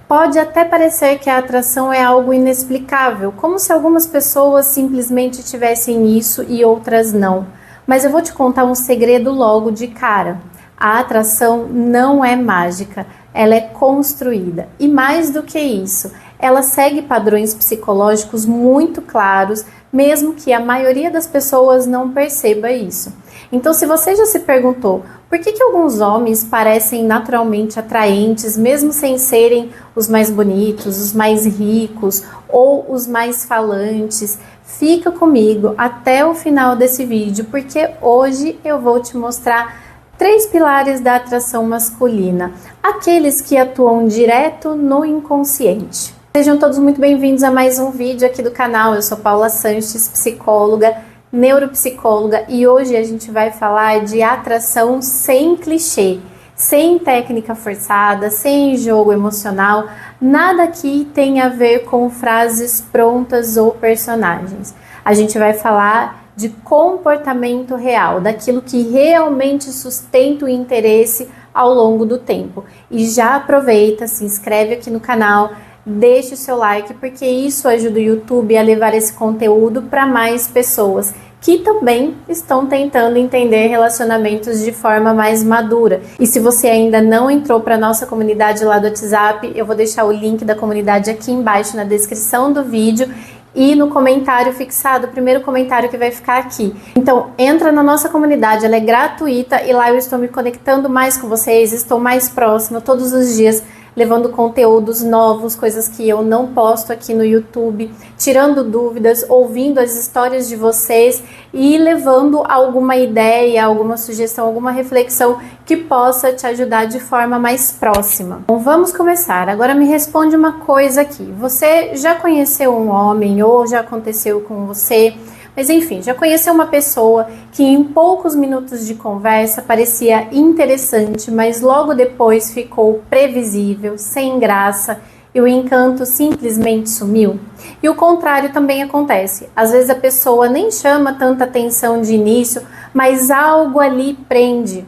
Pode até parecer que a atração é algo inexplicável, como se algumas pessoas simplesmente tivessem isso e outras não. Mas eu vou te contar um segredo logo de cara. A atração não é mágica, ela é construída. E mais do que isso, ela segue padrões psicológicos muito claros, mesmo que a maioria das pessoas não perceba isso. Então, se você já se perguntou por que alguns homens parecem naturalmente atraentes, mesmo sem serem os mais bonitos, os mais ricos ou os mais falantes, fica comigo até o final desse vídeo, porque hoje eu vou te mostrar 3 pilares da atração masculina, aqueles que atuam direto no inconsciente. Sejam todos muito bem-vindos a mais um vídeo aqui do canal. Eu sou Paula Sanches, psicóloga, neuropsicóloga, e hoje a gente vai falar de atração sem clichê, sem técnica forçada, sem jogo emocional. Nada aqui tem a ver com frases prontas ou personagens. A gente vai falar de comportamento real, daquilo que realmente sustenta o interesse ao longo do tempo. E já aproveita, se inscreve aqui no canal, deixe o seu like, porque isso ajuda o YouTube a levar esse conteúdo para mais pessoas que também estão tentando entender relacionamentos de forma mais madura. E se você ainda não entrou para a nossa comunidade lá do WhatsApp, eu vou deixar o link da comunidade aqui embaixo na descrição do vídeo e no comentário fixado, o primeiro comentário que vai ficar aqui. Então, entra na nossa comunidade, ela é gratuita e lá eu estou me conectando mais com vocês, estou mais próxima todos os dias, levando conteúdos novos, coisas que eu não posto aqui no YouTube, tirando dúvidas, ouvindo as histórias de vocês e levando alguma ideia, alguma sugestão, alguma reflexão que possa te ajudar de forma mais próxima. Bom, vamos começar. Agora me responde uma coisa aqui. Você já conheceu um homem ou já aconteceu com você? Mas enfim, já conheceu uma pessoa que em poucos minutos de conversa parecia interessante, mas logo depois ficou previsível, sem graça e o encanto simplesmente sumiu? E o contrário também acontece. Às vezes a pessoa nem chama tanta atenção de início, mas algo ali prende.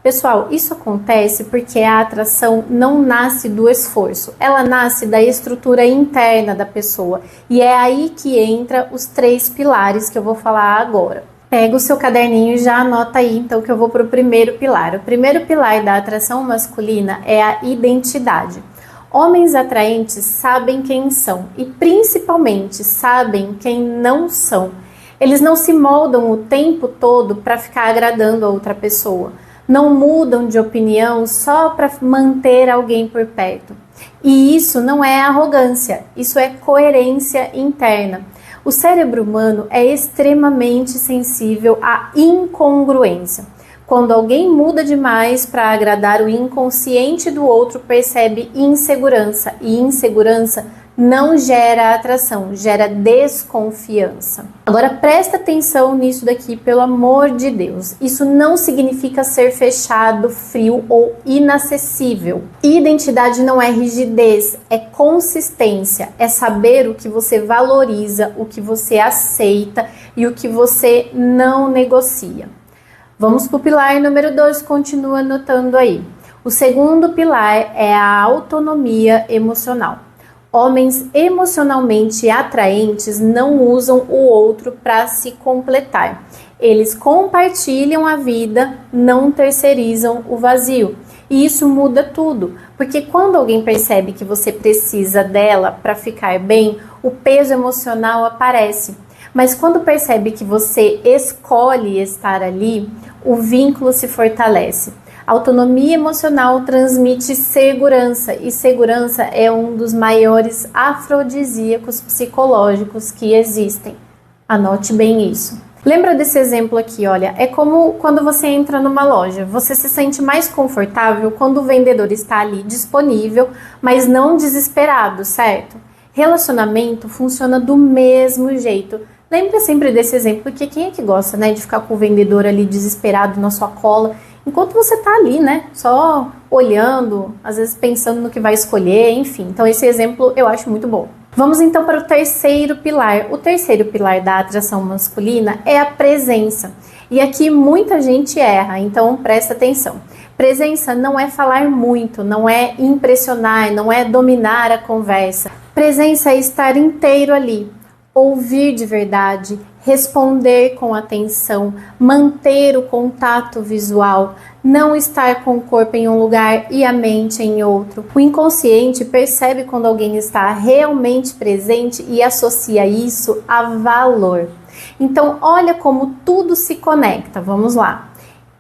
Pessoal, isso acontece porque a atração não nasce do esforço, ela nasce da estrutura interna da pessoa. E é aí que entra os 3 pilares que eu vou falar agora. Pega o seu caderninho e já anota aí, então, que eu vou para o primeiro pilar. O primeiro pilar da atração masculina é a identidade. Homens atraentes sabem quem são e principalmente sabem quem não são. Eles não se moldam o tempo todo para ficar agradando a outra pessoa. Não mudam de opinião só para manter alguém por perto. E isso não é arrogância, isso é coerência interna. O cérebro humano é extremamente sensível à incongruência. Quando alguém muda demais para agradar o inconsciente do outro, percebe insegurança. E insegurança não gera atração, gera desconfiança. Agora presta atenção nisso daqui, pelo amor de Deus. Isso não significa ser fechado, frio ou inacessível. Identidade não é rigidez, é consistência, é saber o que você valoriza, o que você aceita e o que você não negocia. Vamos para o pilar número 2, continua anotando aí. O segundo pilar é a autonomia emocional. Homens emocionalmente atraentes não usam o outro para se completar. Eles compartilham a vida, não terceirizam o vazio. E isso muda tudo, porque quando alguém percebe que você precisa dela para ficar bem, o peso emocional aparece. Mas quando percebe que você escolhe estar ali, o vínculo se fortalece. Autonomia emocional transmite segurança, e segurança é um dos maiores afrodisíacos psicológicos que existem. Anote bem isso. Lembra desse exemplo aqui, olha, é como quando você entra numa loja, você se sente mais confortável quando o vendedor está ali disponível, mas não desesperado, certo? Relacionamento funciona do mesmo jeito. Lembra sempre desse exemplo, porque quem é que gosta, né, de ficar com o vendedor ali desesperado na sua cola, enquanto você tá ali, né, só olhando, às vezes pensando no que vai escolher, enfim. Então esse exemplo eu acho muito bom. Vamos então para o terceiro pilar. O terceiro pilar da atração masculina é a presença. E aqui muita gente erra, então presta atenção. Presença não é falar muito, não é impressionar, não é dominar a conversa. Presença é estar inteiro ali, ouvir de verdade, responder com atenção, manter o contato visual, não estar com o corpo em um lugar e a mente em outro. O inconsciente percebe quando alguém está realmente presente e associa isso a valor. Então, olha como tudo se conecta. Vamos lá.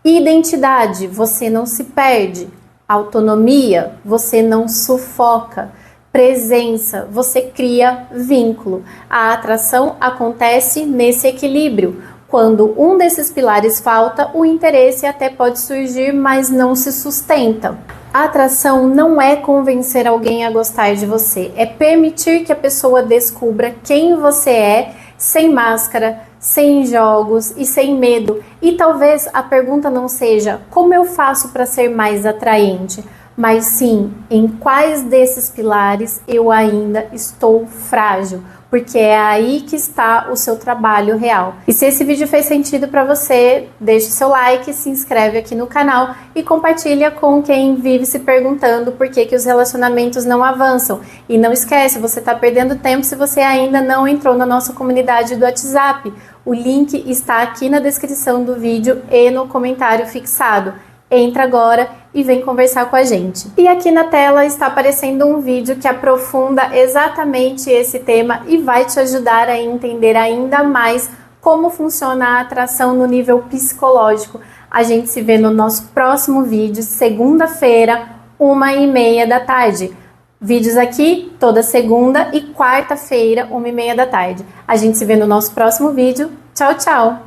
Identidade, você não se perde. Autonomia, você não sufoca. Presença, você cria vínculo. A atração acontece nesse equilíbrio. Quando um desses pilares falta, o interesse até pode surgir, mas não se sustenta. A atração não é convencer alguém a gostar de você, é permitir que a pessoa descubra quem você é, sem máscara, sem jogos e sem medo. E talvez a pergunta não seja como eu faço para ser mais atraente, mas sim em quais desses pilares eu ainda estou frágil, porque é aí que está o seu trabalho real. E se esse vídeo fez sentido para você, deixe seu like, se inscreve aqui no canal e compartilha com quem vive se perguntando por que os relacionamentos não avançam. E não esquece, você está perdendo tempo se você ainda não entrou na nossa comunidade do WhatsApp. O link está aqui na descrição do vídeo e no comentário fixado. Entra agora e vem conversar com a gente. E aqui na tela está aparecendo um vídeo que aprofunda exatamente esse tema e vai te ajudar a entender ainda mais como funciona a atração no nível psicológico. A gente se vê no nosso próximo vídeo, segunda-feira, 1h30 da tarde. Vídeos aqui toda segunda e quarta-feira, 1h30 da tarde. A gente se vê no nosso próximo vídeo. Tchau, tchau!